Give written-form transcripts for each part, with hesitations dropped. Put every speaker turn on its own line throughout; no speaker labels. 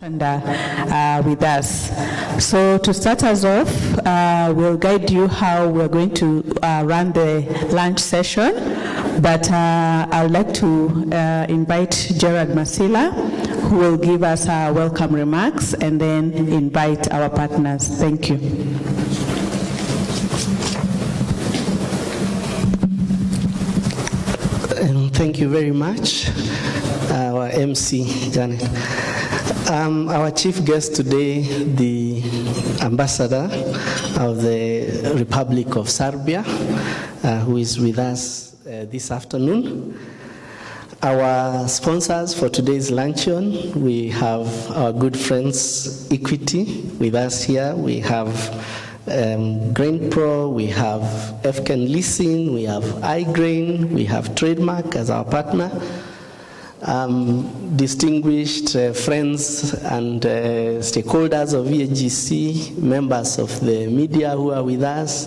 and with us. So to start us off, we'll guide you how we're going to run the lunch session, but I would like to invite Gerald Masila, who will give us welcome remarks, and then invite our partners. Thank you.
Thank you very much, our MC, Janet. Our chief guest today, the ambassador of the Republic of Serbia, who is with us this afternoon. Our sponsors for today's luncheon, we have our good friends Equity with us here. We have Grain Pro, we have FCAN Leasing, we have iGrain, we have Trademark as our partner. Distinguished friends and stakeholders of EAGC, members of the media who are with us,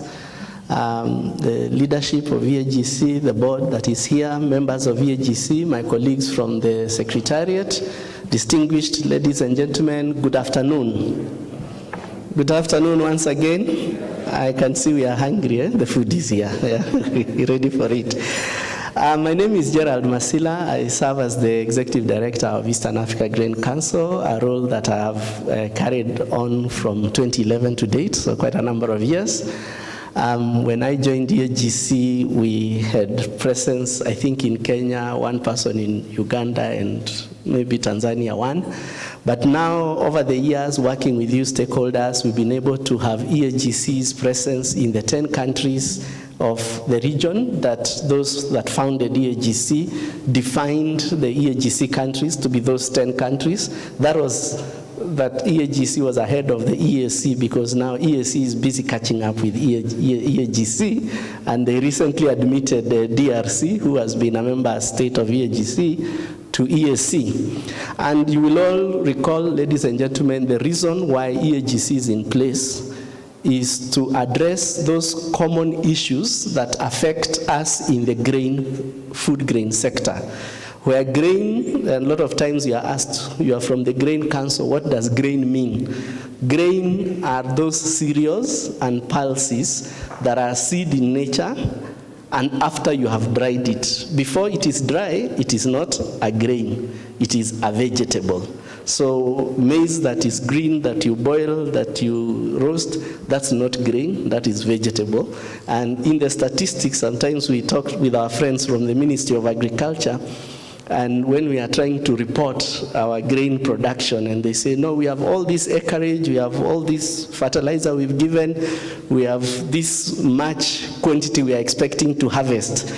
the leadership of EAGC, the board that is here, members of EAGC, my colleagues from the Secretariat, distinguished ladies and gentlemen, good afternoon. Good afternoon once again. I can see we are hungry, eh? The food is here. Yeah. Ready for it. My name is Gerald Masila. I serve as the Executive Director of Eastern Africa Grain Council, a role that I have carried on from 2011 to date, so quite a number of years. When I joined EAGC, we had presence, I think, in Kenya, one person in Uganda, and maybe Tanzania one. But now, over the years, working with you stakeholders, we've been able to have EAGC's presence in the 10 countries of the region that those that founded EAGC defined the EAGC countries to be those 10 countries. That EAGC was ahead of the EAC because now EAC is busy catching up with EAGC, and they recently admitted the DRC, who has been a member state of EAGC, to EAC. And you will all recall, ladies and gentlemen, the reason why EAGC is in place is to address those common issues that affect us in the food grain sector. Where grain, a lot of times you are asked, you are from the Grain Council, what does grain mean? Grain are those cereals and pulses that are seed in nature, and after you have dried it. Before it is dry, it is not a grain, it is a vegetable. So maize that is green, that you boil, that you roast, that's not grain, that is vegetable. And in the statistics, sometimes we talk with our friends from the Ministry of Agriculture, and when we are trying to report our grain production, and they say, no, we have all this acreage, we have all this fertilizer we've given, we have this much quantity we are expecting to harvest.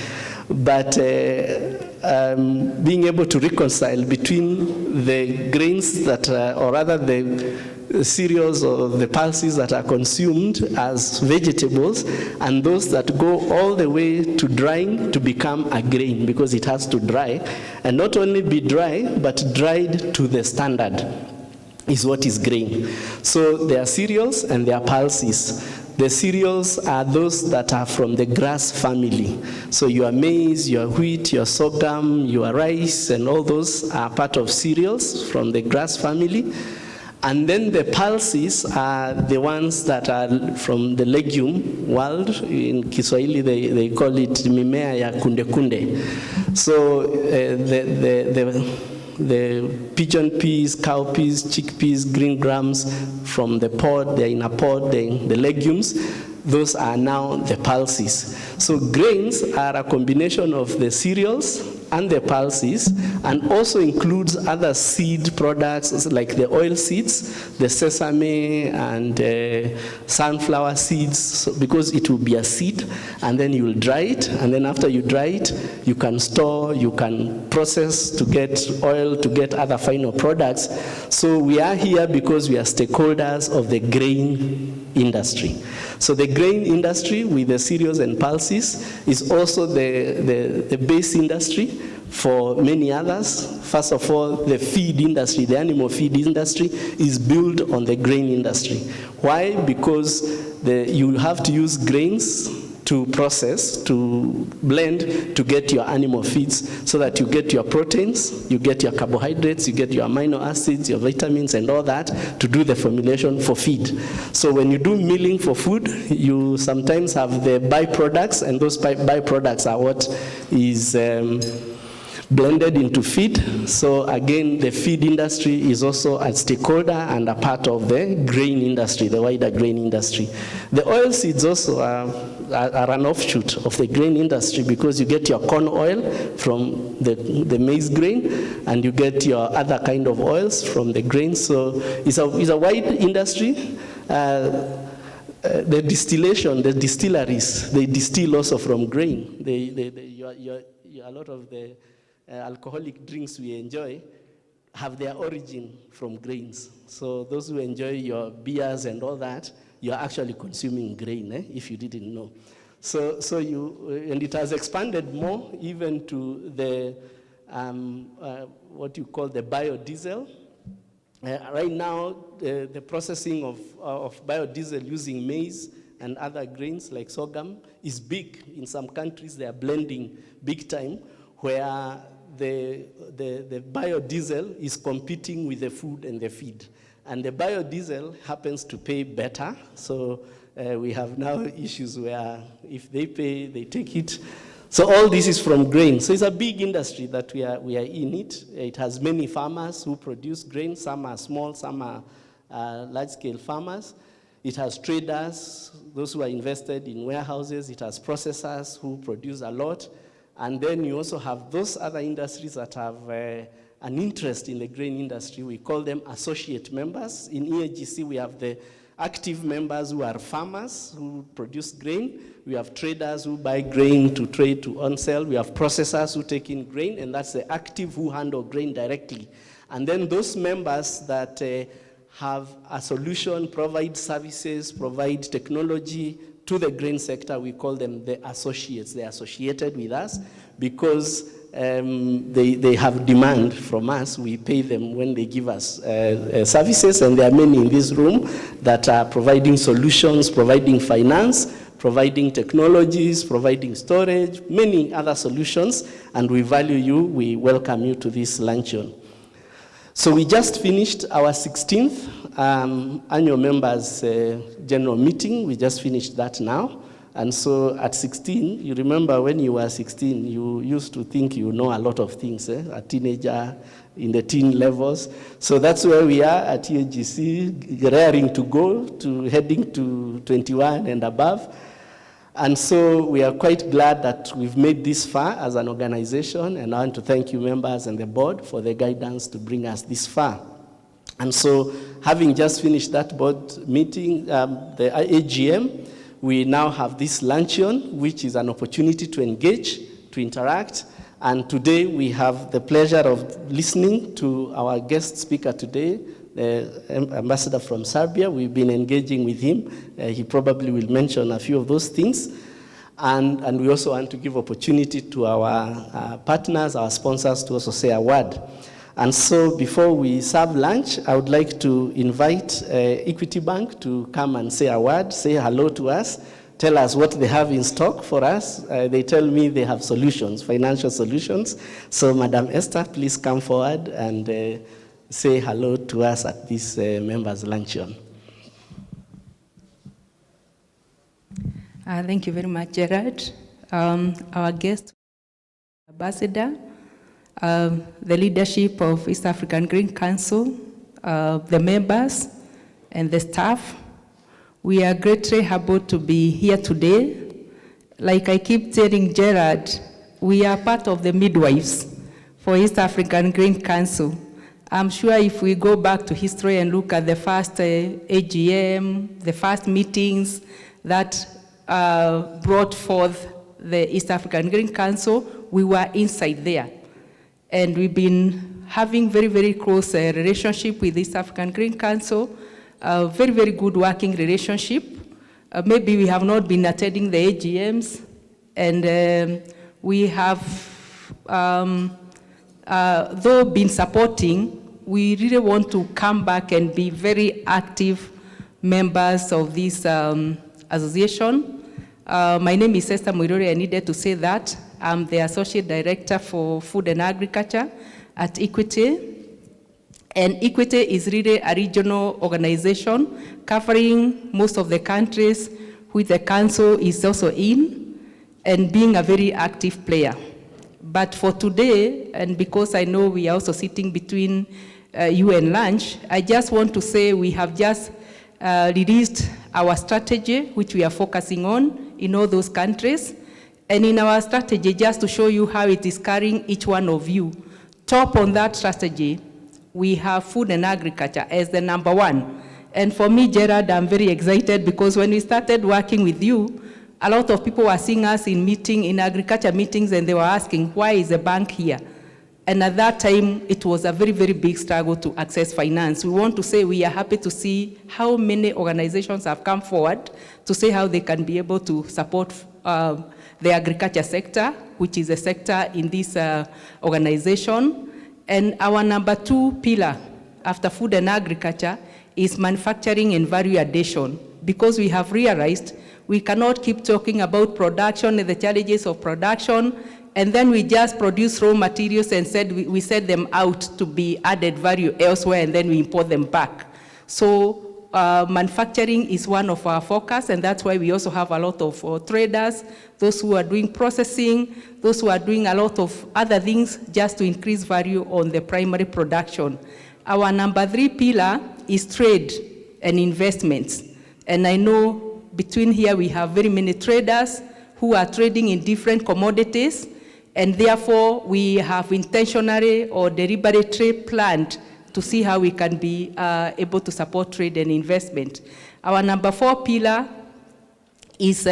But being able to reconcile between the grains that, or rather the cereals or the pulses that are consumed as vegetables, and those that go all the way to drying to become a grain, because it has to dry, and not only be dry, but dried to the standard is what is grain. So there are cereals and there are pulses. The cereals are those that are from the grass family. So your maize, your wheat, your sorghum, your rice, and all those are part of cereals from the grass family. And then the pulses are the ones that are from the legume world. In Kiswahili, they call it mimea ya kunde kunde. So the pigeon peas, cowpeas, chickpeas, green grams from the pod, they're in a pod, they're in the legumes, those are now the pulses. So grains are a combination of the cereals and the pulses, and also includes other seed products like the oil seeds, the sesame and sunflower seeds, because it will be a seed, and then you will dry it, and then after you dry it, you can store, you can process to get oil, to get other final products. So we are here because we are stakeholders of the grain industry. So the grain industry with the cereals and pulses is also the base industry for many others. First of all, the feed industry, the animal feed industry, is built on the grain industry. Why? Because you have to use grains to process, to blend, to get your animal feeds, so that you get your proteins, you get your carbohydrates, you get your amino acids, your vitamins, and all that to do the formulation for feed. So when you do milling for food, you sometimes have the byproducts, and those byproducts are what is blended into feed. So again, the feed industry is also a stakeholder and a part of the grain industry, the wider grain industry. The oil seeds also are an offshoot of the grain industry, because you get your corn oil from the maize grain, and you get your other kind of oils from the grain. So it's a wide industry. The distillation, the distilleries, they distill also from grain. A lot of the alcoholic drinks we enjoy have their origin from grains. So those who enjoy your beers and all that, you're actually consuming grain, if you didn't know. And it has expanded more even to the, what you call the biodiesel. Right now, the processing of biodiesel using maize and other grains like sorghum is big. In some countries, they are blending big time, where the biodiesel is competing with the food and the feed. And the biodiesel happens to pay better. So we have now issues where if they pay, they take it. So all this is from grain. So it's a big industry that we are in it. It has many farmers who produce grain. Some are small, some are large-scale farmers. It has traders, those who are invested in warehouses. It has processors who produce a lot. And then you also have those other industries that have an interest in the grain industry. We call them associate members. In EAGC, we have the active members who are farmers who produce grain. We have traders who buy grain to trade to on-sell. We have processors who take in grain, and that's the active who handle grain directly. And then those members that have a solution, provide services, provide technology to the grain sector, we call them the associates. They're associated with us because they have demand from us. We pay them when they give us services, and there are many in this room that are providing solutions, providing finance, providing technologies, providing storage, many other solutions, and we value you. We welcome you to this luncheon. So we just finished our 16th annual members general meeting. We just finished that now. And so at 16, you remember when you were 16, you used to think you know a lot of things, a teenager in the teen levels. So that's where we are at EAGC, raring to go, to heading to 21 and above. And so we are quite glad that we've made this far as an organization, and I want to thank you members and the board for the guidance to bring us this far. And so having just finished that board meeting, the AGM, we now have this luncheon, which is an opportunity to engage, to interact. And today we have the pleasure of listening to our guest speaker today, the ambassador from Serbia. We've been engaging with him. He probably will mention a few of those things. And we also want to give opportunity to our partners, our sponsors, to also say a word. And so before we serve lunch, I would like to invite Equity Bank to come and say a word, say hello to us, tell us what they have in stock for us. They tell me they have solutions, financial solutions. So Madam Esther, please come forward and say hello to us at this members' luncheon.
Thank you very much, Gerard. Our guest, ambassador, the leadership of East African Grain Council, the members, and the staff. We are greatly humbled to be here today. Like I keep telling Gerard, we are part of the midwives for East African Grain Council. I'm sure if we go back to history and look at the first AGM, the first meetings that brought forth the East African Grain Council, we were inside there. And we've been having very, very close relationship with East African Grain Council, very, very good working relationship. Maybe we have not been attending the AGMs, and we have, though been supporting, we really want to come back and be very active members of this association. My name is Esther Muiruri. I needed to say that. I'm the Associate Director for Food and Agriculture at Equity. And Equity is really a regional organization covering most of the countries which the council is also in, and being a very active player. But for today, and because I know we are also sitting between you and lunch, I just want to say we have just released our strategy, which we are focusing on in all those countries. And in our strategy, just to show you how it is carrying each one of you, top on that strategy, we have food and agriculture as the number one. And for me, Gerard, I'm very excited because when we started working with you, a lot of people were seeing us in agriculture meetings, and they were asking, why is a bank here? And at that time, it was a very, very big struggle to access finance. We want to say we are happy to see how many organizations have come forward to say how they can be able to support the agriculture sector, which is a sector in this organization. And our number 2 pillar after food and agriculture is manufacturing and value addition, because we have realized we cannot keep talking about production and the challenges of production, and then we just produce raw materials and we set them out to be added value elsewhere, and then we import them back. So manufacturing is one of our focus, and that's why we also have a lot of traders, those who are doing processing, those who are doing a lot of other things just to increase value on the primary production. Our number 3 pillar is trade and investments. And I know between here we have very many traders who are trading in different commodities, and therefore we have intentionally or deliberately planned to see how we can be able to support trade and investment. Our number 4 pillar is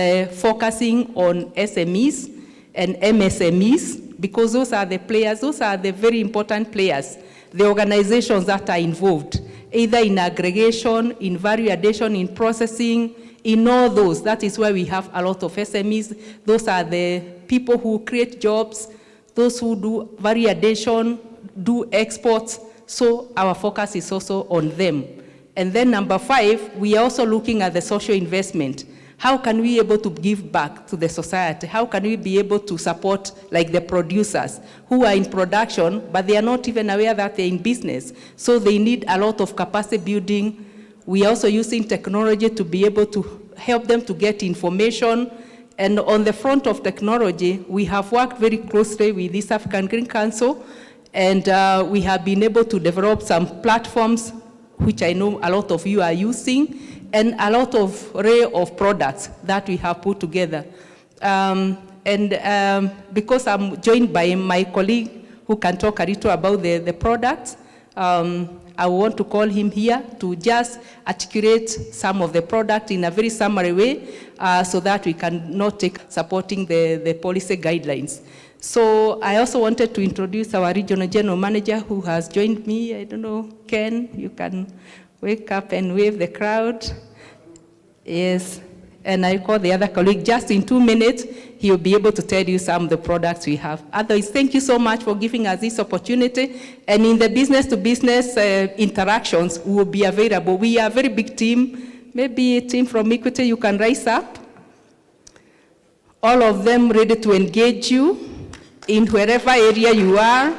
focusing on SMEs and MSMEs, because those are the players, those are the very important players, the organizations that are involved, either in aggregation, in value addition, in processing, in all those. That is why we have a lot of SMEs. Those are the people who create jobs, those who do value addition, do exports. So our focus is also on them. And then number 5, we are also looking at the social investment. How can we be able to give back to the society? How can we be able to support like the producers who are in production, but they are not even aware that they're in business? So they need a lot of capacity building. We are also using technology to be able to help them to get information. And on the front of technology, we have worked very closely with the East African Green Council, and we have been able to develop some platforms, which I know a lot of you are using, and a lot of array of products that we have put together. Because I'm joined by my colleague who can talk a little about the products, I want to call him here to just articulate some of the product in a very summary way so that we can not take supporting the policy guidelines. So I also wanted to introduce our regional general manager who has joined me. I don't know, Ken, you can wake up and wave the crowd. Yes, and I call the other colleague. Just in 2 minutes, he will be able to tell you some of the products we have. Otherwise, thank you so much for giving us this opportunity. And in the business-to-business interactions, we will be available. We are a very big team. Maybe a team from Equity, you can rise up. All of them ready to engage you in wherever area you are.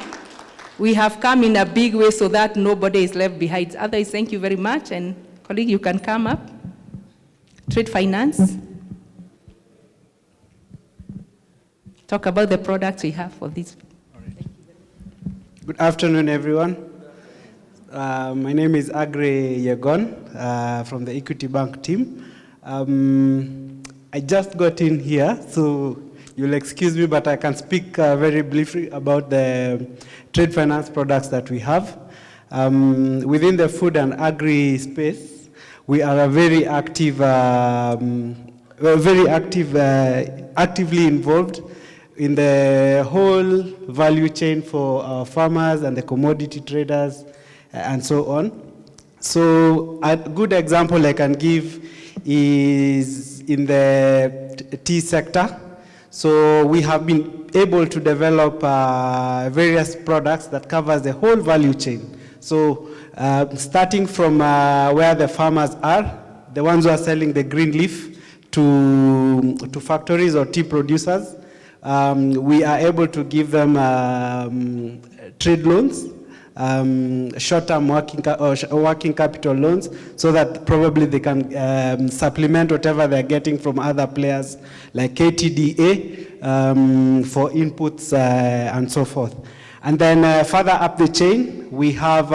We have come in a big way so that nobody is left behind. Otherwise, thank you very much. And colleague, you can come up. Trade finance. Talk about the products we have for this.
Good afternoon, everyone. My name is Agre Yegon from the Equity Bank team. I just got in here, so you'll excuse me, but I can speak very briefly about the trade finance products that we have. Within the food and agri space, we are a very active, actively involved in the whole value chain for our farmers and the commodity traders and so on. So a good example I can give is in the tea sector. So we have been able to develop various products that covers the whole value chain. So starting from where the farmers are, the ones who are selling the green leaf, to factories or tea producers. We are able to give them trade loans, short-term working capital loans, so that probably they can supplement whatever they're getting from other players like KTDA for inputs and so forth. And then further up the chain, we have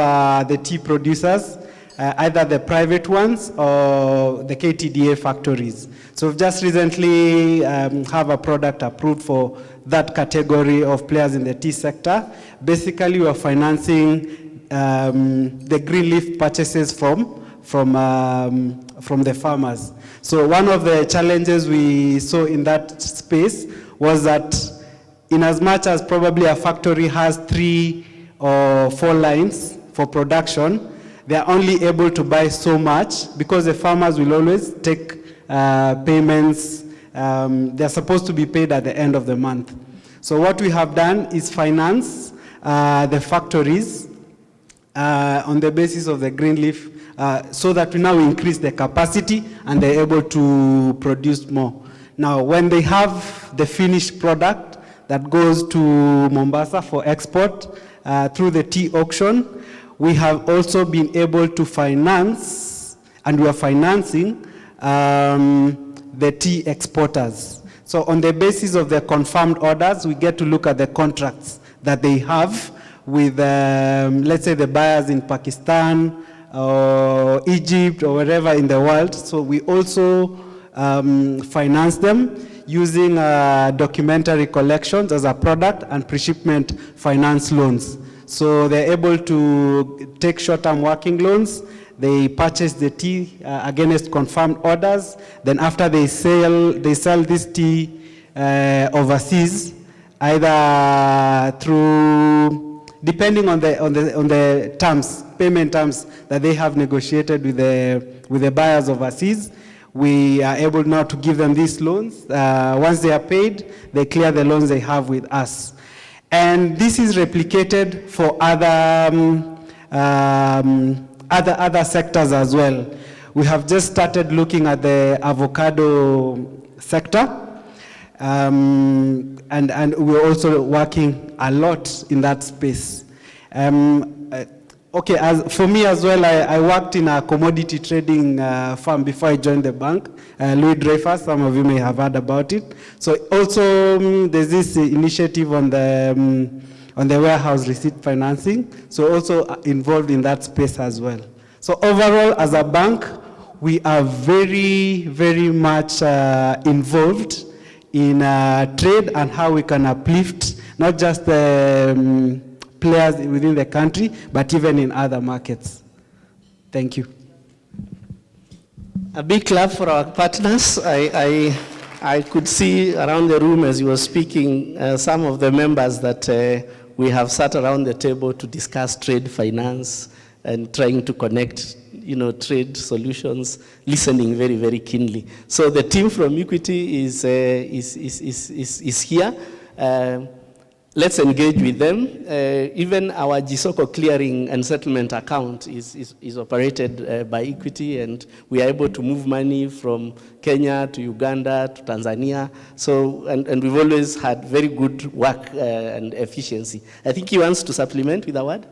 the tea producers, either the private ones or the KTDA factories. So we've just recently have a product approved for that category of players in the tea sector. Basically, we're financing the green leaf purchases from the farmers. So one of the challenges we saw in that space was that in as much as probably a factory has 3 or 4 lines for production, they are only able to buy so much because the farmers will always take payments. They're supposed to be paid at the end of the month. So what we have done is finance the factories on the basis of the green leaf so that we now increase the capacity and they're able to produce more. Now, when they have the finished product that goes to Mombasa for export through the tea auction, we have also been able to finance, and we are financing the tea exporters. So on the basis of the confirmed orders, we get to look at the contracts that they have with, let's say, the buyers in Pakistan or Egypt or wherever in the world. So we also finance them using documentary collections as a product and pre-shipment finance loans. So they're able to take short-term working loans. They purchase the tea against confirmed orders. Then after they sell this tea overseas, either through, depending on the terms, payment terms that they have negotiated with the buyers overseas. We are able now to give them these loans. Once they are paid, they clear the loans they have with us. And this is replicated for other sectors as well. We have just started looking at the avocado sector, and we're also working a lot in that space. Okay, for me as well, I worked in a commodity trading firm before I joined the bank, Louis Dreyfus. Some of you may have heard about it. So also there's this initiative on the warehouse receipt financing. So also involved in that space as well. So overall, as a bank, we are very, very much involved in trade and how we can uplift not just the players within the country, but even in other markets. Thank you.
A big clap for our partners. I could see around the room as you were speaking, some of the members that we have sat around the table to discuss trade finance and trying to connect, trade solutions, listening very, very keenly. So the team from Equity is here. Let's engage with them. Even our Gisoko clearing and settlement account is operated by Equity, and we are able to move money from Kenya to Uganda to Tanzania. So, and we've always had very good work and efficiency. I think he wants to supplement with a word.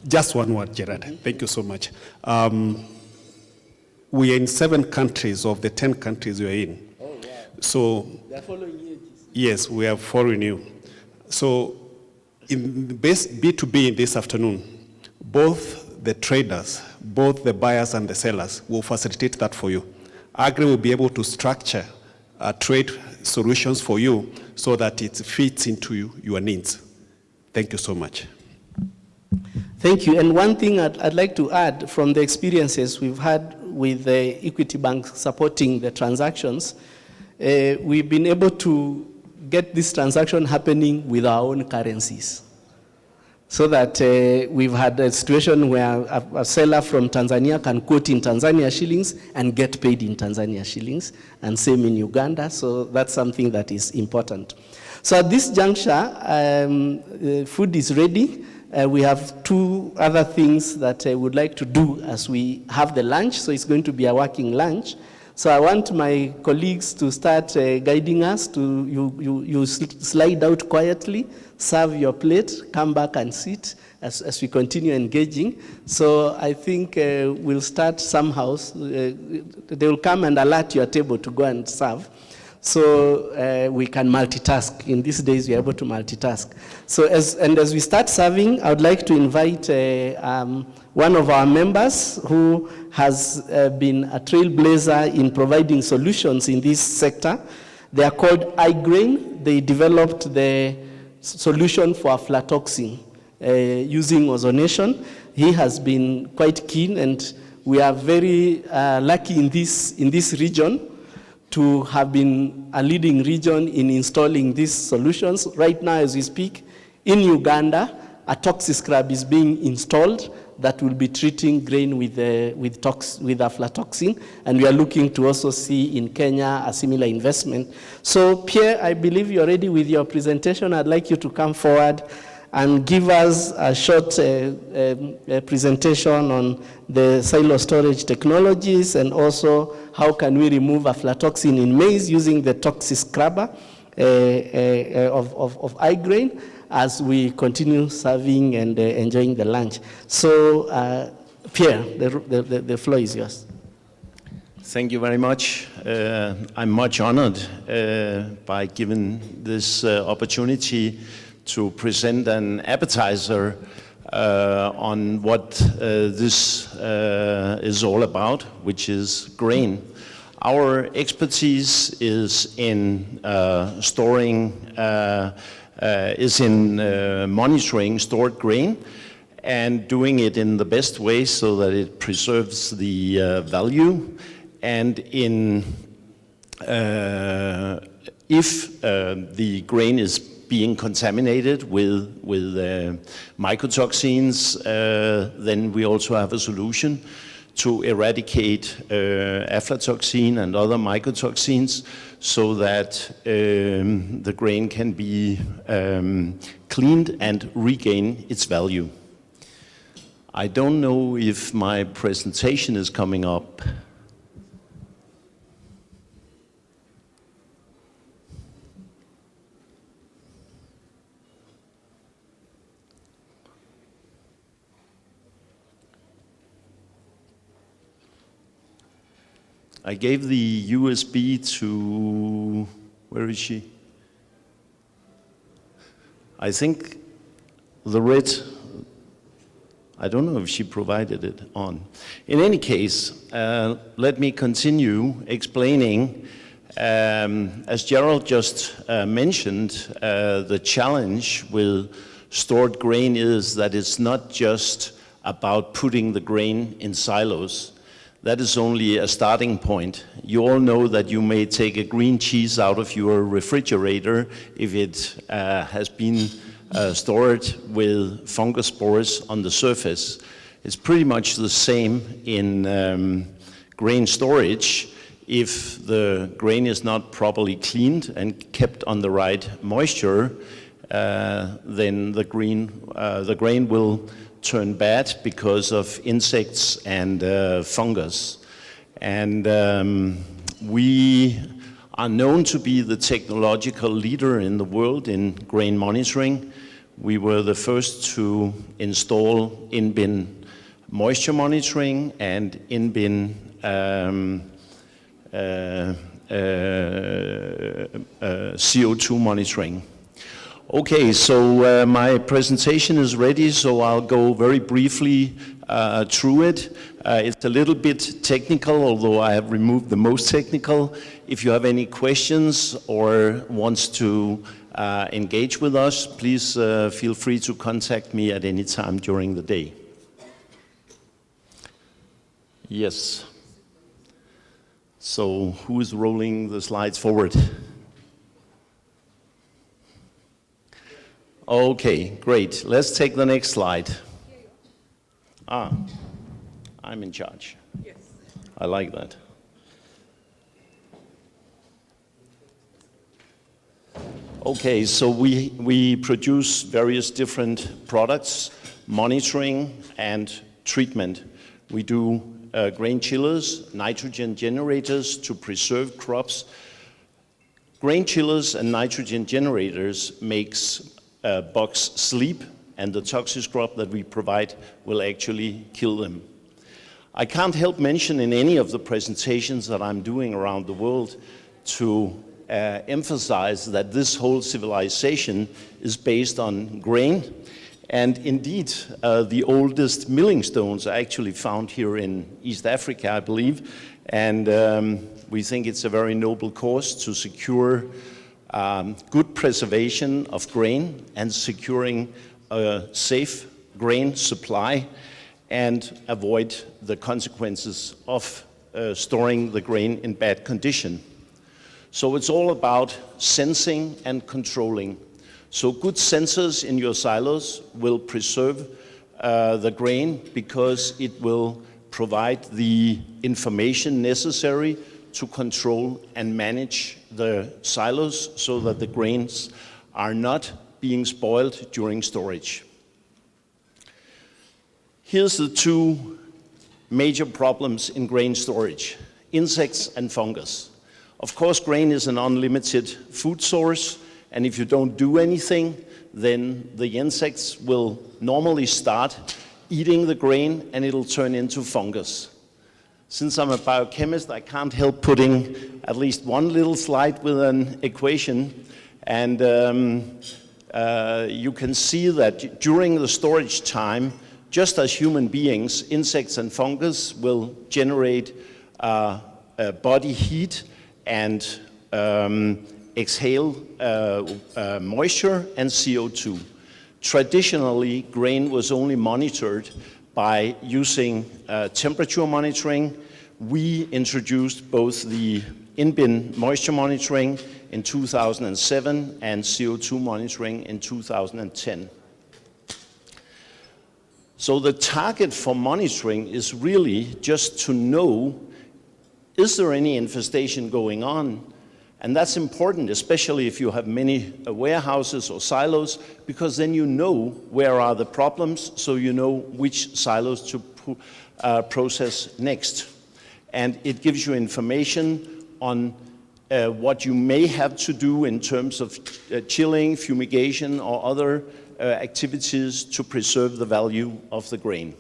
Just one word, Gerard. Thank you so much. We are in 7 countries of the 10 countries we are in.
Oh, wow.
So,
they are following EAGC.
Yes, we are following you. So, in B2B this afternoon, both the traders, both the buyers and the sellers will facilitate that for you. Agri will be able to structure trade solutions for you so that it fits into your needs. Thank you so much.
Thank you. And one thing I'd like to add from the experiences we've had with the Equity Bank supporting the transactions, we've been able to get this transaction happening with our own currencies. So that we've had a situation where a seller from Tanzania can quote in Tanzania shillings and get paid in Tanzania shillings, and same in Uganda. So that's something that is important. So at this juncture, food is ready. We have 2 other things that I would like to do as we have the lunch. So it's going to be a working lunch. So I want my colleagues to start guiding us. You slide out quietly, serve your plate, come back and sit as we continue engaging. So I think we'll start somehow. They will come and alert your table to go and serve. So we can multitask. In these days, we're able to multitask. So as we start serving, I would like to invite one of our members who has been a trailblazer in providing solutions in this sector. They are called iGrain. They developed the solution for aflatoxin using ozonation. He has been quite keen, and we are very lucky in this region to have been a leading region in installing these solutions. Right now, as we speak, in Uganda, a toxiscrub is being installed that will be treating grain with aflatoxin, and we are looking to also see in Kenya a similar investment. So Pierre, I believe you're ready with your presentation. I'd like you to come forward and give us a short presentation on the silo storage technologies, and also how can we remove aflatoxin in maize using the toxiscrubber of iGrain as we continue serving and enjoying the lunch. So Pierre, the floor is yours.
Thank you very much. I'm much honored by given this opportunity to present an appetizer on what this is all about, which is grain. Our expertise is in monitoring stored grain and doing it in the best way so that it preserves the value. And if the grain is being contaminated with mycotoxins, then we also have a solution to eradicate aflatoxin and other mycotoxins so that the grain can be cleaned and regain its value. I don't know if my presentation is coming up. I gave the USB to, where is she? I think the red, I don't know if she provided it on. In any case, let me continue explaining. As Gerald just mentioned, the challenge with stored grain is that it's not just about putting the grain in silos. That is only a starting point. You all know that you may take a green cheese out of your refrigerator if it has been stored with fungus spores on the surface. It's pretty much the same in grain storage. If the grain is not properly cleaned and kept on the right moisture, then the grain will turn bad because of insects and fungus. And we are known to be the technological leader in the world in grain monitoring. We were the first to install in-bin moisture monitoring and in-bin CO2 monitoring. Okay, so my presentation is ready, so I'll go very briefly through it. It's a little bit technical, although I have removed the most technical. If you have any questions or wants to engage with us, please feel free to contact me at any time during the day. Yes. So who is rolling the slides forward? Okay, great. Let's take the next slide. I'm in charge. Yes. I like that. Okay, so we produce various different products, monitoring and treatment. We do grain chillers, nitrogen generators to preserve crops. Grain chillers and nitrogen generators makes bugs sleep, and the toxic crop that we provide will actually kill them. I can't help mention in any of the presentations that I'm doing around the world to emphasize that this whole civilization is based on grain. And indeed, the oldest milling stones are actually found here in East Africa, I believe. And we think it's a very noble cause to secure good preservation of grain and securing a safe grain supply and avoid the consequences of storing the grain in bad condition. So it's all about sensing and controlling. So good sensors in your silos will preserve the grain because it will provide the information necessary to control and manage the silos so that the grains are not being spoiled during storage. Here's the two major problems in grain storage: insects and fungus. Of course, grain is an unlimited food source, and if you don't do anything, then the insects will normally start eating the grain and it'll turn into fungus. Since I'm a biochemist, I can't help putting at least one little slide with an equation, and you can see that during the storage time, just as human beings, insects and fungus will generate body heat and exhale moisture and CO2. Traditionally, grain was only monitored by using temperature monitoring. We introduced both the in-bin moisture monitoring in 2007 and CO2 monitoring in 2010. So the target for monitoring is really just to know, is there any infestation going on? And that's important, especially if you have many warehouses or silos, because then you know where are the problems, so you know which silos to process next. And it gives you information on what you may have to do in terms of chilling, fumigation, or other activities to preserve the value of the grain.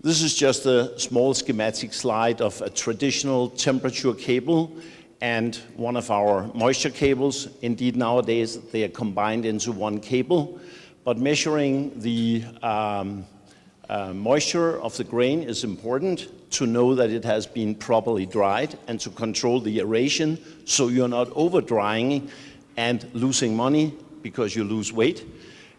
This is just a small schematic slide of a traditional temperature cable and one of our moisture cables. Indeed, nowadays they are combined into one cable, but measuring the moisture of the grain is important to know that it has been properly dried and to control the aeration so you're not over drying and losing money because you lose weight,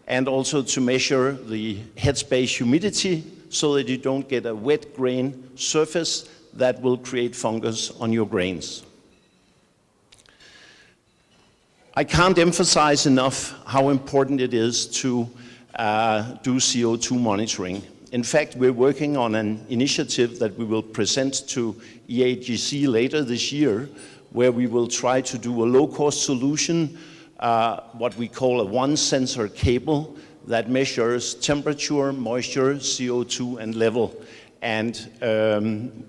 and also to measure the headspace humidity so that you don't get a wet grain surface that will create fungus on your grains. I can't emphasize enough how important it is to do CO2 monitoring. In fact, we're working on an initiative that we will present to EAGC later this year, where we will try to do a low-cost solution, what we call a one-sensor cable that measures temperature, moisture, CO2, and level, and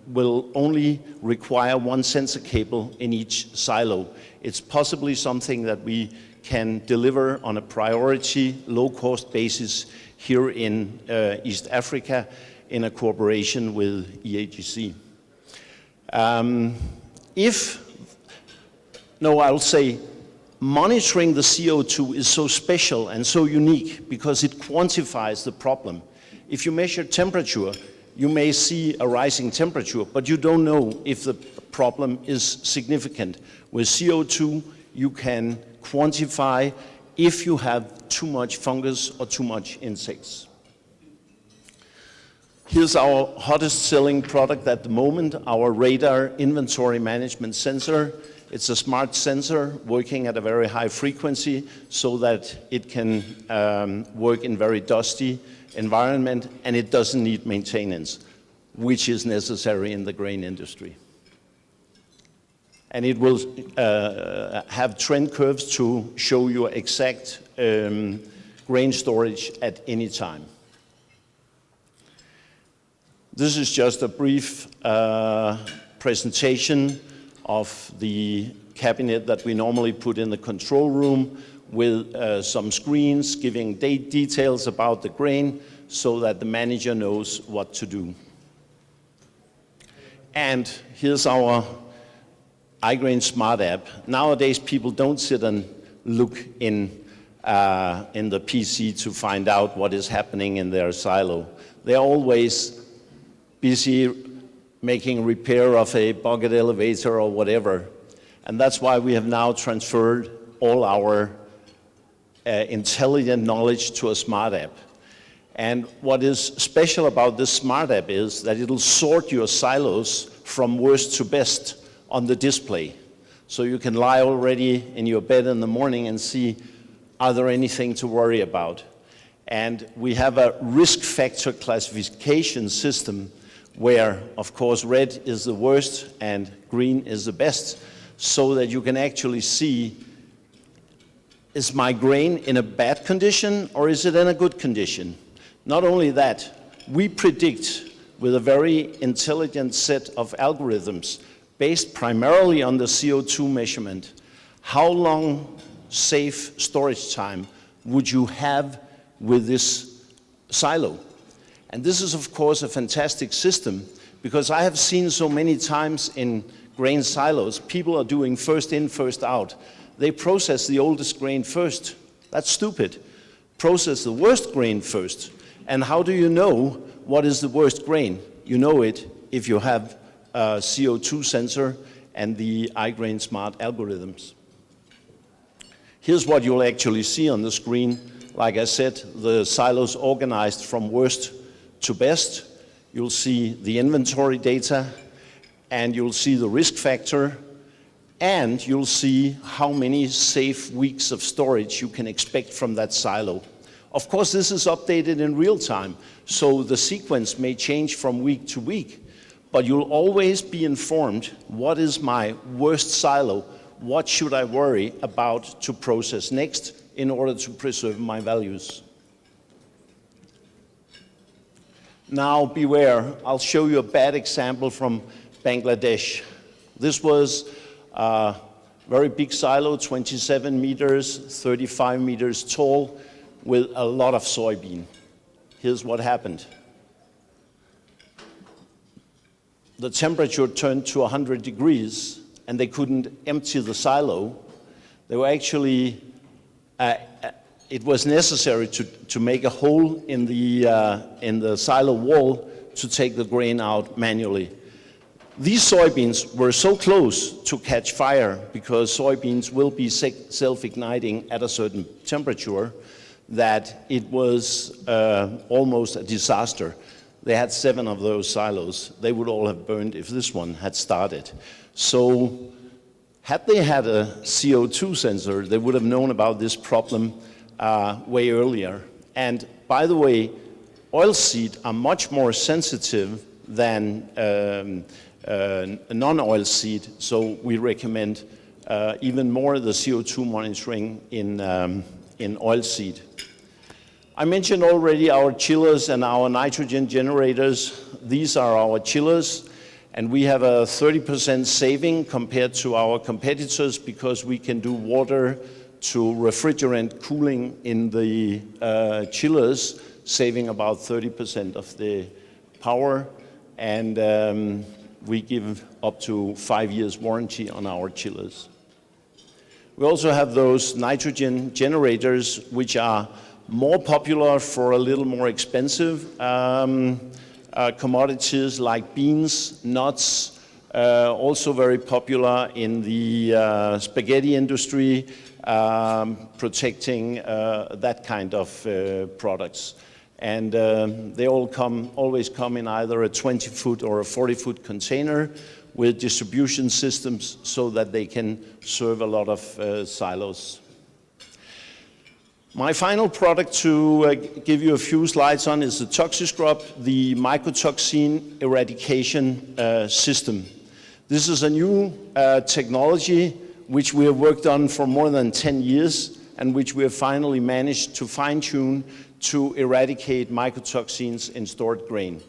will only require one sensor cable in each silo. It's possibly something that we can deliver on a priority, low-cost basis here in East Africa in a cooperation with EAGC. I'll say monitoring the CO2 is so special and so unique because it quantifies the problem. If you measure temperature, you may see a rising temperature, but you don't know if the problem is significant. With CO2, you can quantify if you have too much fungus or too much insects. Here's our hottest selling product at the moment, our radar inventory management sensor. It's a smart sensor working at a very high frequency so that it can work in very dusty environment, and it doesn't need maintenance, which is necessary in the grain industry. And it will have trend curves to show you exact grain storage at any time. This is just a brief presentation of the cabinet that we normally put in the control room with some screens giving details about the grain so that the manager knows what to do. And here's our iGrain Smart app. Nowadays, people don't sit and look in the PC to find out what is happening in their silo. They're always busy making repair of a bucket elevator or whatever. And that's why we have now transferred all our intelligent knowledge to a smart app. And what is special about this smart app is that it'll sort your silos from worst to best on the display. So you can lie already in your bed in the morning and see, are there anything to worry about? And we have a risk factor classification system where, of course, red is the worst and green is the best, so that you can actually see, is my grain in a bad condition or is it in a good condition? Not only that, we predict with a very intelligent set of algorithms based primarily on the CO2 measurement, how long safe storage time would you have with this silo? And this is, of course, a fantastic system because I have seen so many times in grain silos, people are doing first in, first out. They process the oldest grain first. That's stupid. Process the worst grain first. And how do you know what is the worst grain? You know it if you have a CO2 sensor and the iGrain Smart algorithms. Here's what you'll actually see on the screen. Like I said, the silos organized from worst to best. You'll see the inventory data, and you'll see the risk factor, and you'll see how many safe weeks of storage you can expect from that silo. Of course, this is updated in real time, so the sequence may change from week to week, but you'll always be informed, what is my worst silo? What should I worry about to process next in order to preserve my values? Now, beware, I'll show you a bad example from Bangladesh. This was a very big silo, 27 meters, 35 meters tall, with a lot of soybean. Here's what happened. The temperature turned to 100 degrees, and they couldn't empty the silo. They were actually, it was necessary to make a hole in the silo wall to take the grain out manually. These soybeans were so close to catch fire because soybeans will be self-igniting at a certain temperature that it was almost a disaster. They had 7 of those silos. They would all have burned if this one had started. So had they had a CO2 sensor, they would have known about this problem way earlier. And by the way, oilseed are much more sensitive than non-oilseed, so we recommend even more the CO2 monitoring in oilseed. I mentioned already our chillers and our nitrogen generators. These are our chillers, and we have a 30% saving compared to our competitors because we can do water to refrigerant cooling in the chillers, saving about 30% of the power, and we give up to 5 years warranty on our chillers. We also have those nitrogen generators, which are more popular for a little more expensive commodities like beans, nuts, also very popular in the spaghetti industry, protecting that kind of products. And they always come in either a 20-foot or a 40-foot container with distribution systems so that they can serve a lot of silos. My final product to give you a few slides on is the ToxiScrub, the mycotoxin eradication system. This is a new technology which we have worked on for more than 10 years and which we have finally managed to fine-tune to eradicate mycotoxins in stored grain.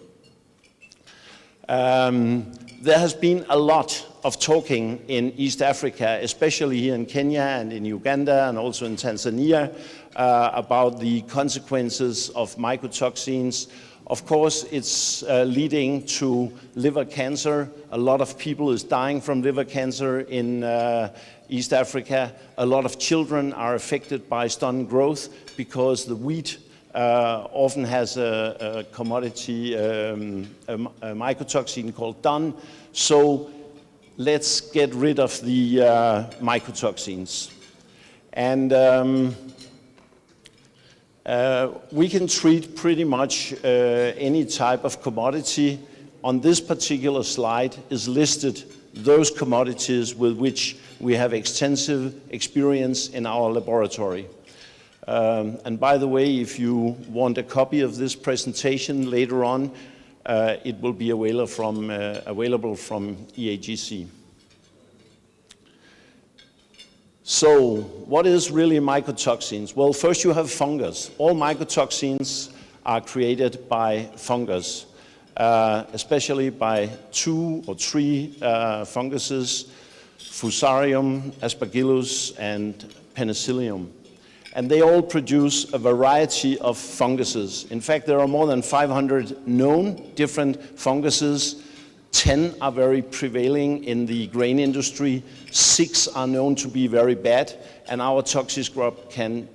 There has been a lot of talking in East Africa, especially here in Kenya and in Uganda and also in Tanzania, about the consequences of mycotoxins. Of course, it's leading to liver cancer. A lot of people is dying from liver cancer in East Africa. A lot of children are affected by stunt growth because the wheat often has a commodity, a mycotoxin called DUN. So let's get rid of the mycotoxins. And we can treat pretty much any type of commodity. On this particular slide is listed those commodities with which we have extensive experience in our laboratory. And by the way, if you want a copy of this presentation later on, it will be available from EAGC. So, what is really mycotoxins? Well, first you have fungus. All mycotoxins are created by fungus, especially by 2 or 3 funguses, Fusarium, Aspergillus, and Penicillium. And they all produce a variety of funguses. In fact, there are more than 500 known different funguses. 10 are very prevailing in the grain industry. 6 are known to be very bad, and our Toxiscrub can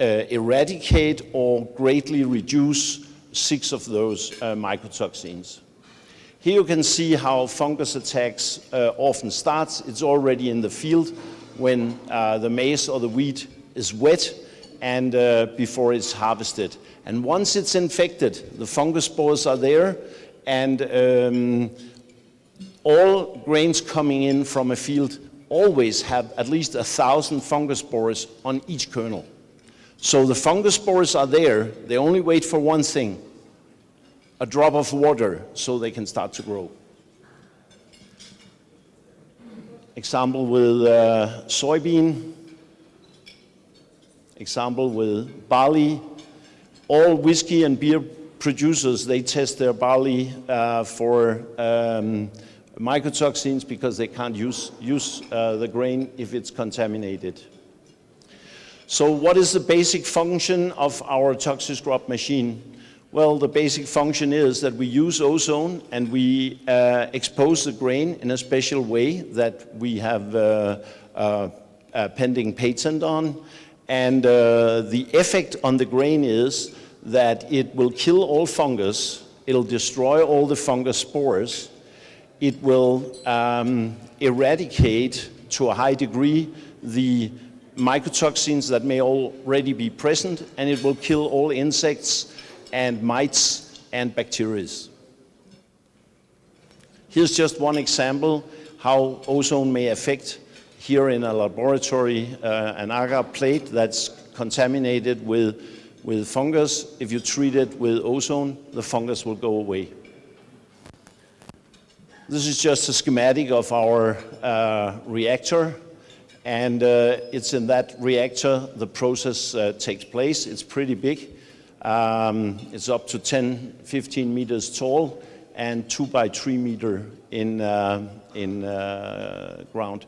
eradicate or greatly reduce 6 of those mycotoxins. Here you can see how fungus attacks often starts. It's already in the field when the maize or the wheat is wet and before it's harvested. And once it's infected, the fungus spores are there, and all grains coming in from a field always have at least 1,000 fungus spores on each kernel. So the fungus spores are there, they only wait for one thing, a drop of water, so they can start to grow. Example with soybean, example with barley. All whiskey and beer producers, they test their barley for mycotoxins because they can't use the grain if it's contaminated. So what is the basic function of our Toxiscrub machine? Well, the basic function is that we use ozone and we expose the grain in a special way that we have a pending patent on. And the effect on the grain is that it will kill all fungus, it'll destroy all the fungus spores, it will eradicate to a high degree the mycotoxins that may already be present, and it will kill all insects and mites and bacteria. Here's just one example how ozone may affect. Here in a laboratory, an agar plate that's contaminated with fungus. If you treat it with ozone, the fungus will go away. This is just a schematic of our reactor, and it's in that reactor the process takes place. It's pretty big. It's up to 10-15 meters tall and 2 by 3 meter in ground.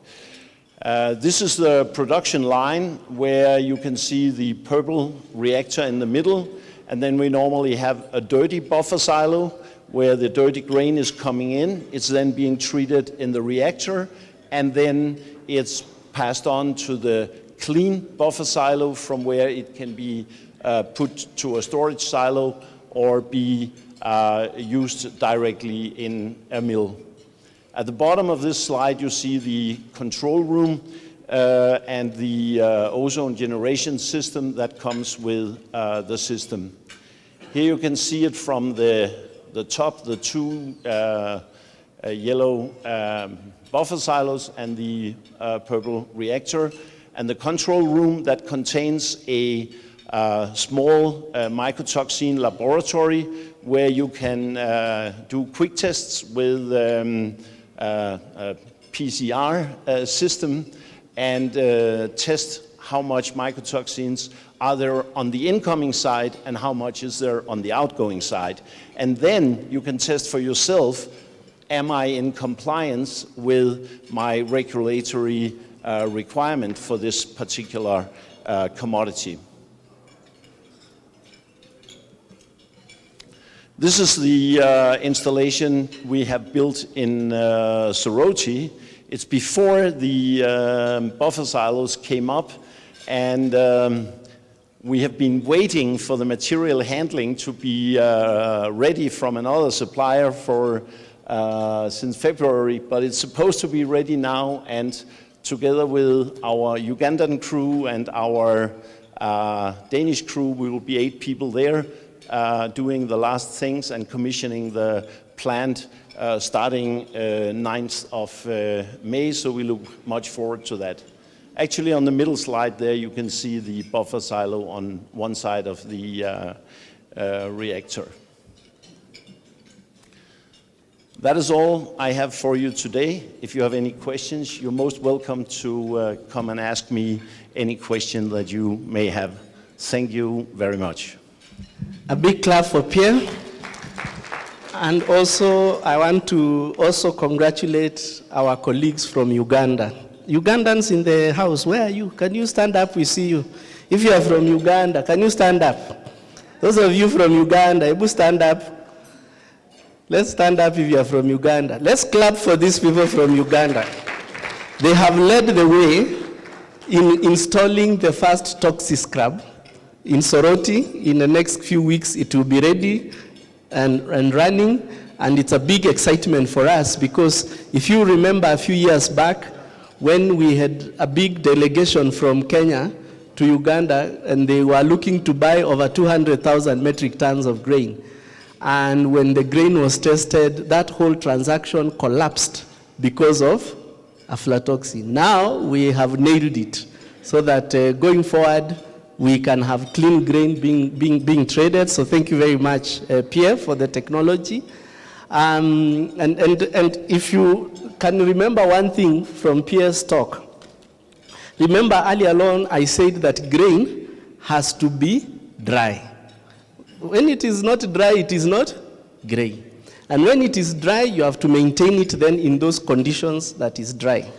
This is the production line where you can see the purple reactor in the middle, and then we normally have a dirty buffer silo where the dirty grain is coming in. It's then being treated in the reactor, and then it's passed on to the clean buffer silo from where it can be put to a storage silo or be used directly in a mill. At the bottom of this slide, you see the control room and the ozone generation system that comes with the system. Here you can see it from the top, the 2 yellow buffer silos and the purple reactor, and the control room that contains a small mycotoxin laboratory where you can do quick tests with a PCR system and test how much mycotoxins are there on the incoming side and how much is there on the outgoing side. And then you can test for yourself, am I in compliance with my regulatory requirement for this particular commodity. This is the installation we have built in Soroti. It's before the buffer silos came up, and we have been waiting for the material handling to be ready from another supplier for since February, but it's supposed to be ready now, and together with our Ugandan crew and our Danish crew, we will be 8 people there doing the last things and commissioning the plant starting 9th of May, so we look much forward to that. Actually, on the middle slide there, you can see the buffer silo on one side of the reactor. That is all I have for you today. If you have any questions, you're most welcome to come and ask me any question that you may have. Thank you very much.
A big clap for Pierre. And also, I want to also congratulate our colleagues from Uganda. Ugandans in the house, where are you? Can you stand up? We see you. If you are from Uganda, can you stand up? Those of you from Uganda, you stand up. Let's stand up if you are from Uganda. Let's clap for these people from Uganda. They have led the way in installing the first toxic scrub in Soroti. In the next few weeks, it will be ready and running, and it's a big excitement for us because if you remember a few years back when we had a big delegation from Kenya to Uganda and they were looking to buy over 200,000 metric tons of grain. And when the grain was tested, that whole transaction collapsed because of aflatoxin. Now we have nailed it so that going forward, we can have clean grain being traded. So thank you very much, Pierre, for the technology. And if you can remember one thing from Pierre's talk, remember earlier on I said that grain has to be dry. When it is not dry, it is not grain. And when it is dry, you have to maintain it then in those conditions that is dry.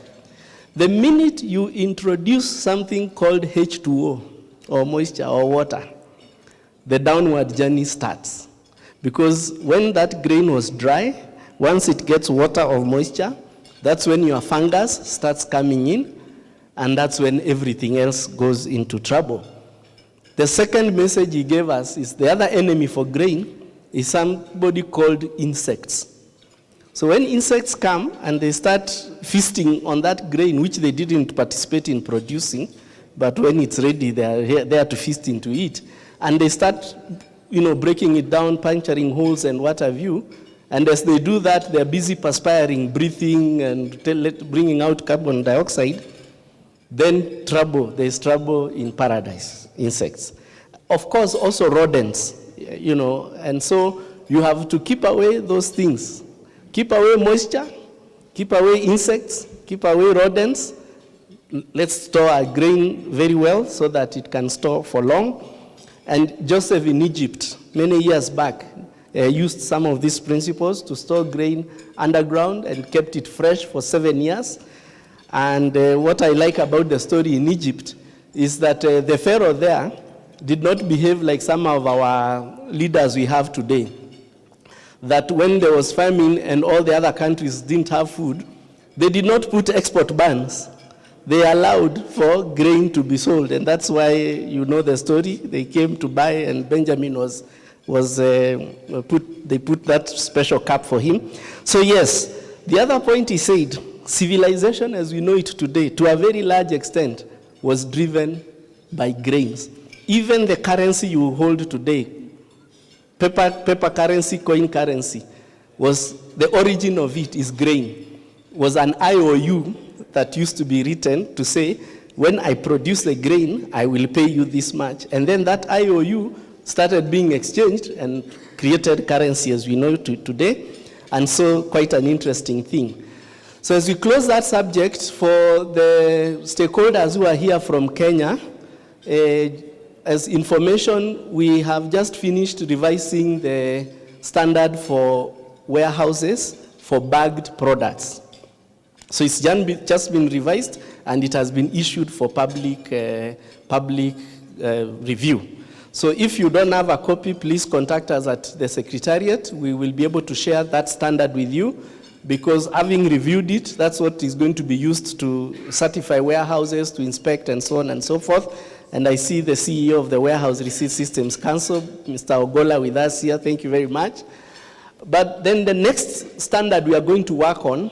The minute you introduce something called H2O, or moisture or water, the downward journey starts. Because when that grain was dry, once it gets water or moisture, that's when your fungus starts coming in, and that's when everything else goes into trouble. The second message he gave us is the other enemy for grain is somebody called insects. So when insects come and they start feasting on that grain, which they didn't participate in producing, but when it's ready, they are there to feast into it. And they start, breaking it down, puncturing holes and what have you. And as they do that, they're busy perspiring, breathing, and bringing out carbon dioxide. Then there's trouble in paradise, insects. Of course, also rodents, and so you have to keep away those things. Keep away moisture, keep away insects, keep away rodents. Let's store our grain very well so that it can store for long. And Joseph in Egypt, many years back, used some of these principles to store grain underground and kept it fresh for 7 years. And what I like about the story in Egypt is that the Pharaoh there did not behave like some of our leaders we have today. That when there was famine and all the other countries didn't have food, they did not put export bans. They allowed for grain to be sold, and that's why you know the story. They came to buy, and Benjamin they put that special cap for him. So yes, the other point he said, civilization as we know it today, to a very large extent, was driven by grains. Even the currency you hold today, paper currency, coin currency, was the origin of it is grain. Was an IOU that used to be written to say, when I produce the grain, I will pay you this much. And then that IOU started being exchanged and created currency as we know it today. And so quite an interesting thing. So as we close that subject, for the stakeholders who are here from Kenya, as information, we have just finished revising the standard for warehouses for bagged products. So it's just been revised and it has been issued for public review. So if you don't have a copy, please contact us at the Secretariat. We will be able to share that standard with you, because having reviewed it, that's what is going to be used to certify warehouses, to inspect and so on and so forth. And I see the CEO of the Warehouse Receipt Systems Council, Mr. Ogola, with us here. Thank you very much. But then the next standard we are going to work on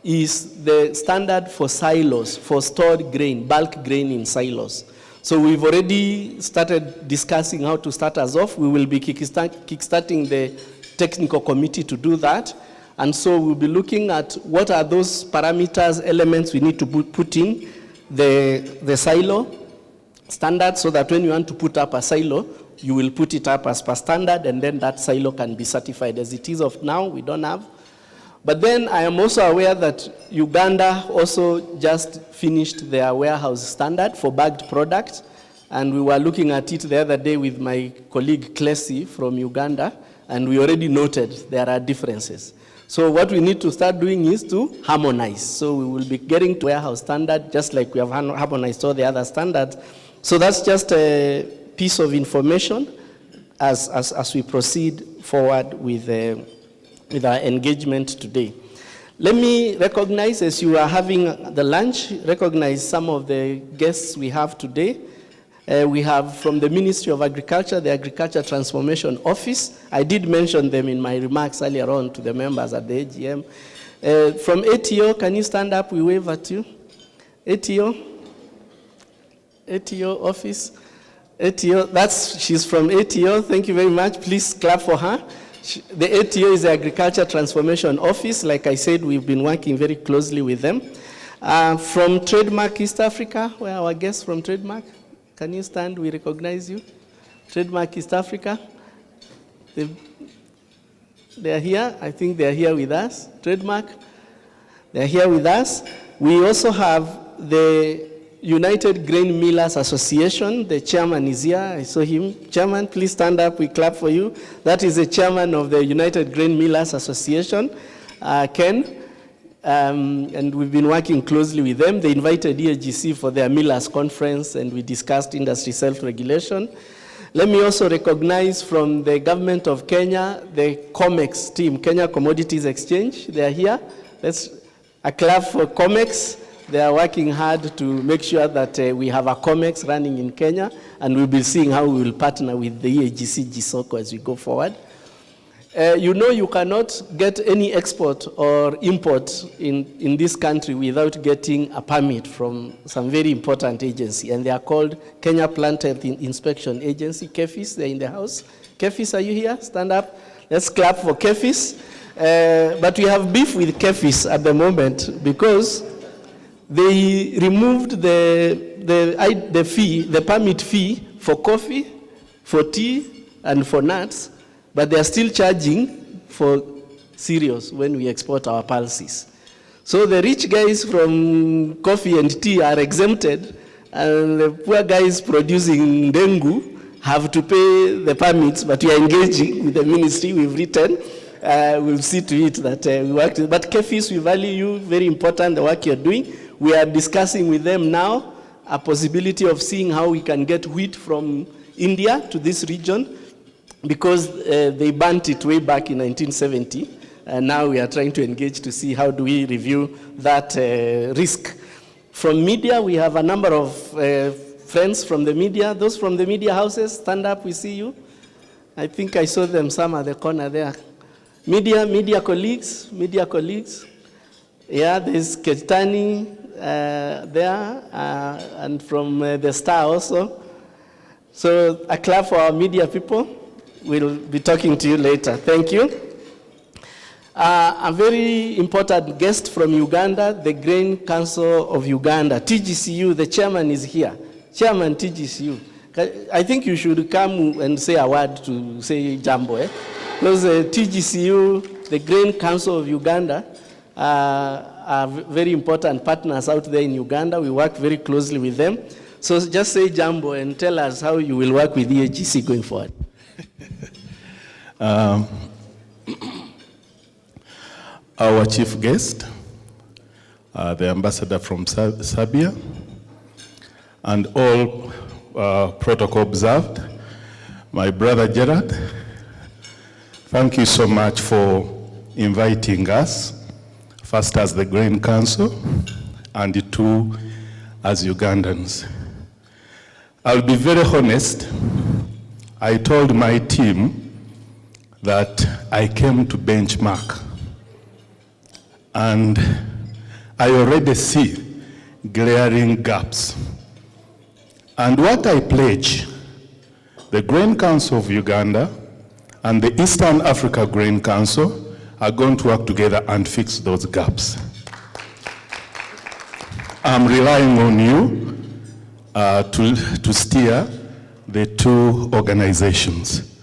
is the standard for silos, for stored grain, bulk grain in silos. So we've already started discussing how to start us off. We will be kickstarting the technical committee to do that. And so we'll be looking at what are those parameters, elements we need to put in the silo standard, so that when you want to put up a silo, you will put it up as per standard, and then that silo can be certified. As it is of now, we don't have. But then I am also aware that Uganda also just finished their warehouse standard for bagged products, and we were looking at it the other day with my colleague Klesi from Uganda, and we already noted there are differences. So what we need to start doing is to harmonize. So we will be getting to warehouse standard just like we have harmonized all the other standards. So that's just a piece of information as we proceed forward with our engagement today. Let me recognize, as you are having the lunch, recognize some of the guests we have today. We have from the Ministry of Agriculture, the Agriculture Transformation Office. I did mention them in my remarks earlier on to the members at the AGM. From ATO, can you stand up? We wave at you. ATO office. ATO, she's from ATO. Thank you very much. Please clap for her. The ATO is the Agriculture Transformation Office. Like I said, we've been working very closely with them. From Trademark East Africa, where are our guests from Trademark? Can you stand? We recognize you. Trademark East Africa. They are here. I think they are here with us. Trademark. They are here with us. We also have the United Grain Millers Association. The chairman is here. I saw him. Chairman, please stand up. We clap for you. That is the chairman of the United Grain Millers Association, Ken. And we've been working closely with them. They invited EAGC for their Millers Conference, and we discussed industry self-regulation. Let me also recognize from the government of Kenya, the COMEX team, Kenya Commodities Exchange. They are here. Let's a clap for COMEX. They are working hard to make sure that we have a COMEX running in Kenya, and we'll be seeing how we will partner with the EAGC GSOCO as we go forward. You know, you cannot get any export or import in this country without getting a permit from some very important agency, and they are called Kenya Plant Health Inspection Agency, KEFIS. They're in the house. KEFIS, are you here? Stand up. Let's clap for KEFIS. But we have beef with KEFIS at the moment because they removed the fee, the permit fee for coffee, for tea, and for nuts. But they are still charging for cereals when we export our pulses. So the rich guys from coffee and tea are exempted, and the poor guys producing dengu have to pay the permits, but we are engaging with the ministry. We've written. We'll see to it that we work. But KEFIS, we value you, very important, the work you're doing. We are discussing with them now a possibility of seeing how we can get wheat from India to this region, because they burnt it way back in 1970, and now we are trying to engage to see how do we review that risk. From media, we have a number of friends from the media. Those from the media houses, stand up, we see you. I think I saw them some at the corner there. Media colleagues. Yeah, there's Ketani there, and from the Star also. So a clap for our media people. We'll be talking to you later. Thank you. A very important guest from Uganda, the Grain Council of Uganda, TGCU, the chairman is here. Chairman TGCU. I think you should come and say a word to say jambo, Because TGCU, the Grain Council of Uganda, are very important partners out there in Uganda. We work very closely with them. So just say Jambo and tell us how you will work with EAGC going forward.
Our chief guest, the ambassador from Serbia, and all protocol observed. My brother Gerard, thank you so much for inviting us, first as the Grain Council, and two as Ugandans. I'll be very honest. I told my team that I came to benchmark, and I already see glaring gaps. And what I pledge, the Grain Council of Uganda and the Eastern Africa Grain Council are going to work together and fix those gaps. I'm relying on you to steer the two organizations.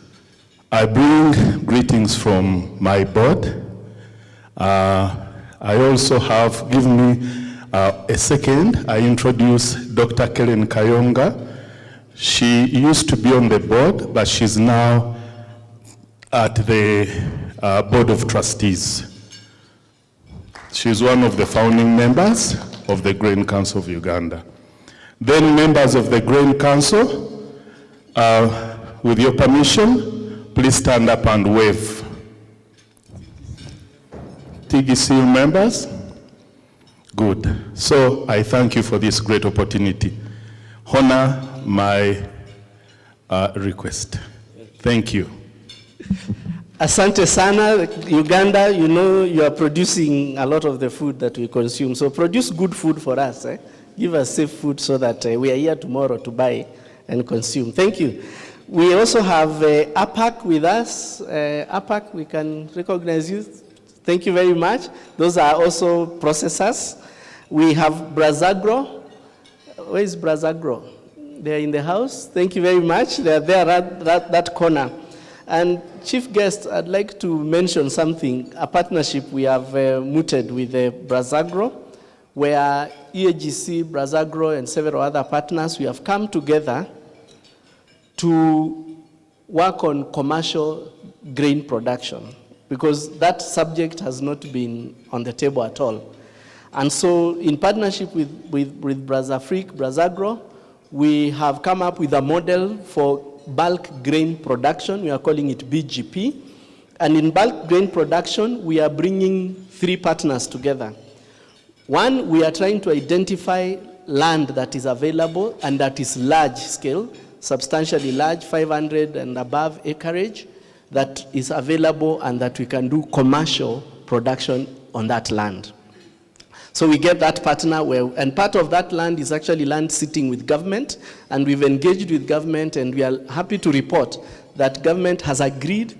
I bring greetings from my board. I also have, give me a second, I introduce Dr. Kellen Kayonga. She used to be on the board, but she's now at the Board of Trustees. She's one of the founding members of the Grain Council of Uganda. Then members of the Grain Council, with your permission, please stand up and wave. TGC members? Good. So I thank you for this great opportunity. Honor my request. Thank you.
Asante sana, Uganda, you know you are producing a lot of the food that we consume. So produce good food for us. Give us safe food so that we are here tomorrow to buy and consume. Thank you. We also have APAC with us. APAC, we can recognize you. Thank you very much. Those are also processors. We have Brazagro. Where is Brazagro? They're in the house. Thank you very much. They're there at that corner. And chief guest, I'd like to mention something, a partnership we have mooted with Brazagro, where EAGC, Brazagro, and several other partners, we have come together to work on commercial grain production, because that subject has not been on the table at all. And so in partnership with Brazagro, we have come up with a model for bulk grain production. We are calling it BGP. And in bulk grain production, we are bringing three partners together. One, we are trying to identify land that is available and that is large scale, substantially large, 500 and above acreage, that is available and that we can do commercial production on that land. So we get that partner and part of that land is actually land sitting with government, and we've engaged with government, and we are happy to report that government has agreed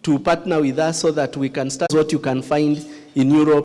to partner with us so that we can start what you can find in Europe.